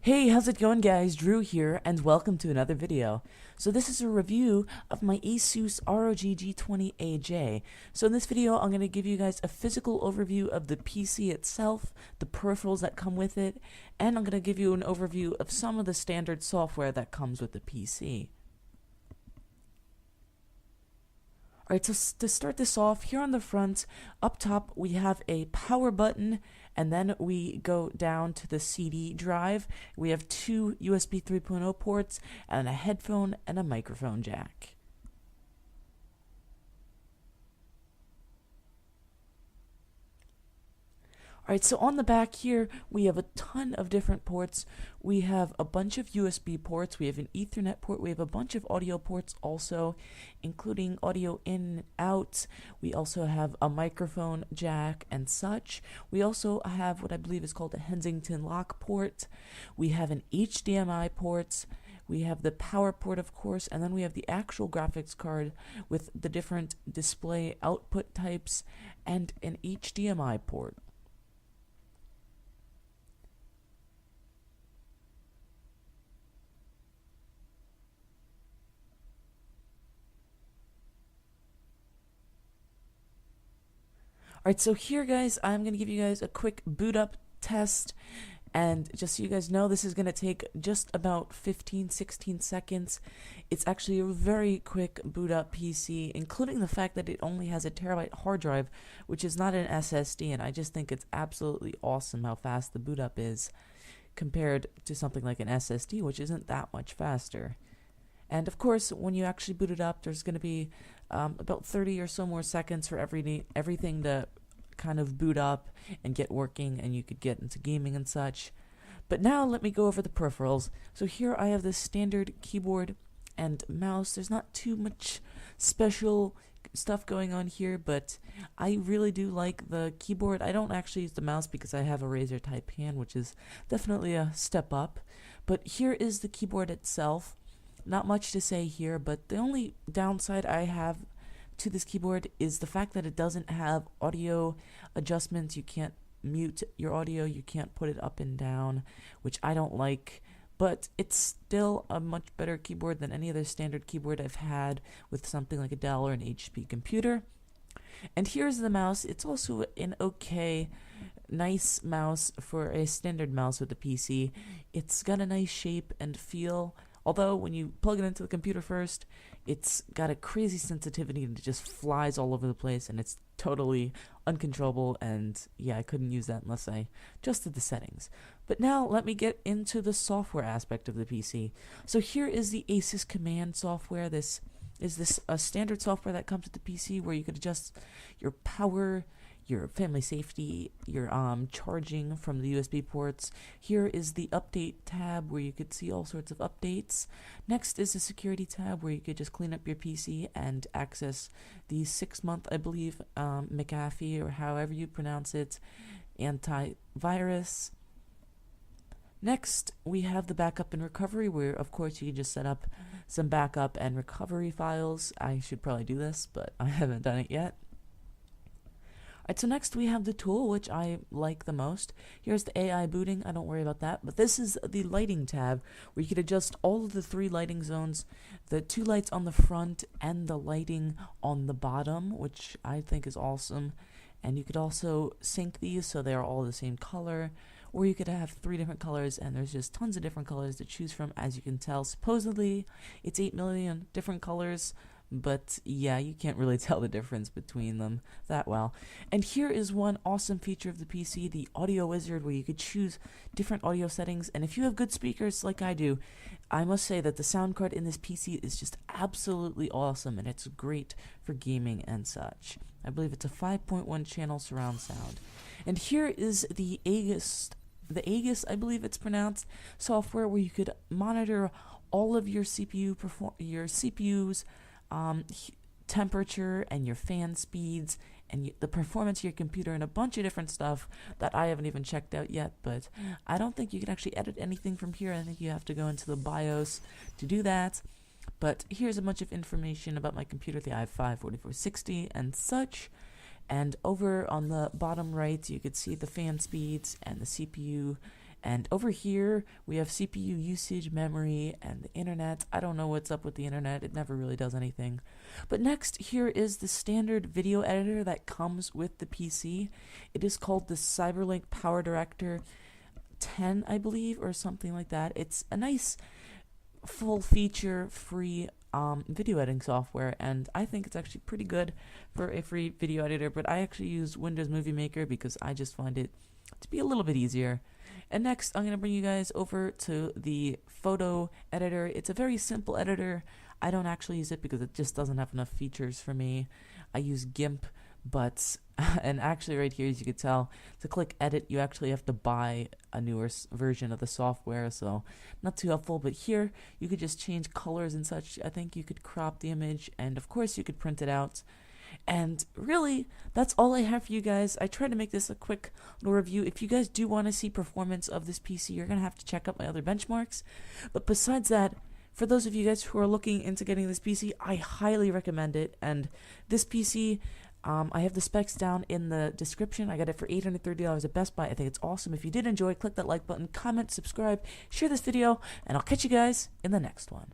Hey, how's it going guys? Drew here, and welcome to another video. So this is a review of my Asus ROG G20AJ. So in this video, I'm going to give you guys a physical overview of the PC itself, the peripherals that come with it, and I'm going to give you an overview of some of the standard software that comes with the PC. Alright, so to start this off, here on the front, up top, we have a power button, and then we go down to the CD drive. We have two USB 3.0 ports, and a headphone and a microphone jack. Alright, so on the back here, we have a ton of different ports. We have a bunch of USB ports, we have an Ethernet port, we have a bunch of audio ports also, including audio in and out. We also have a microphone jack and such. We also have what I believe is called a Kensington lock port. We have an HDMI port. We have the power port, of course, and then we have the actual graphics card with the different display output types and an HDMI port. Alright, so here guys, I'm going to give you guys a quick boot up test, and just so you guys know, this is going to take just about 15-16 seconds. It's actually a very quick boot up PC, including the fact that it only has a terabyte hard drive, which is not an SSD, and I just think it's absolutely awesome how fast the boot up is compared to something like an SSD, which isn't that much faster. And of course, when you actually boot it up, there's going to be about 30 or so more seconds for everything to kind of boot up and get working, and you could get into gaming and such. But now let me go over the peripherals. So here I have the standard keyboard and mouse. There's not too much special stuff going on here, but I really do like the keyboard. I don't actually use the mouse because I have a Razer type hand, which is definitely a step up. But here is the keyboard itself. Not much to say here, but the only downside I have to this keyboard is the fact that it doesn't have audio adjustments. You can't mute your audio, you can't put it up and down, which I don't like, but it's still a much better keyboard than any other standard keyboard I've had with something like a Dell or an HP computer. And here's the mouse. It's also an okay, nice mouse for a standard mouse with the PC. It's got a nice shape and feel. Although, when you plug it into the computer first, it's got a crazy sensitivity and it just flies all over the place and it's totally uncontrollable, and yeah, I couldn't use that unless I adjusted the settings. But now, let me get into the software aspect of the PC. So here is the Asus Command software. This is a standard software that comes with the PC where you could adjust your power, your family safety, your charging from the USB ports. Here is the update tab where you could see all sorts of updates. Next is the security tab where you could just clean up your PC and access the 6-month, I believe, McAfee, or however you pronounce it, antivirus. Next, we have the backup and recovery, where of course you can just set up some backup and recovery files. I should probably do this, but I haven't done it yet. Alright, so next we have the tool, which I like the most. Here's the AI booting, I don't worry about that. But this is the lighting tab, where you can adjust all of the 3 lighting zones, the 2 lights on the front and the lighting on the bottom, which I think is awesome. And you could also sync these so they are all the same color, or you could have 3 different colors, and there's just tons of different colors to choose from. As you can tell, supposedly it's 8 million different colors, but yeah, you can't really tell the difference between them that well. And here is one awesome feature of the PC, the audio wizard, where you could choose different audio settings. And if you have good speakers like I do, I must say that the sound card in this PC is just absolutely awesome, and it's great for gaming and such. I believe it's a 5.1 channel surround sound. And here is the Asus, I believe it's pronounced, software where you could monitor all of your CPU's temperature and your fan speeds and the performance of your computer and a bunch of different stuff that I haven't even checked out yet. But I don't think you can actually edit anything from here. I think you have to go into the BIOS to do that. But here's a bunch of information about my computer, the i5-4460 and such. And over on the bottom right, you could see the fan speeds and the CPU And over here, we have CPU usage, memory, and the internet. I don't know what's up with the internet. It never really does anything. But next, here is the standard video editor that comes with the PC. It is called the Cyberlink Power Director 10, I believe, or something like that. It's a nice, full-feature, free video editing software, and I think it's actually pretty good for a free video editor, but I actually use Windows Movie Maker because I just find it to be a little bit easier. And next, I'm going to bring you guys over to the photo editor. It's a very simple editor. I don't actually use it because it just doesn't have enough features for me. I use GIMP, but, and actually right here, as you can tell, to click edit, you actually have to buy a newer version of the software, so not too helpful. But here, you could just change colors and such. I think you could crop the image, and of course, you could print it out. And really, that's all I have for you guys. I tried to make this a quick little review. If you guys do want to see performance of this PC, you're going to have to check out my other benchmarks. But besides that, for those of you guys who are looking into getting this PC, I highly recommend it. And this PC, I have the specs down in the description. I got it for $830 at Best Buy. I think it's awesome. If you did enjoy, click that like button, comment, subscribe, share this video, and I'll catch you guys in the next one.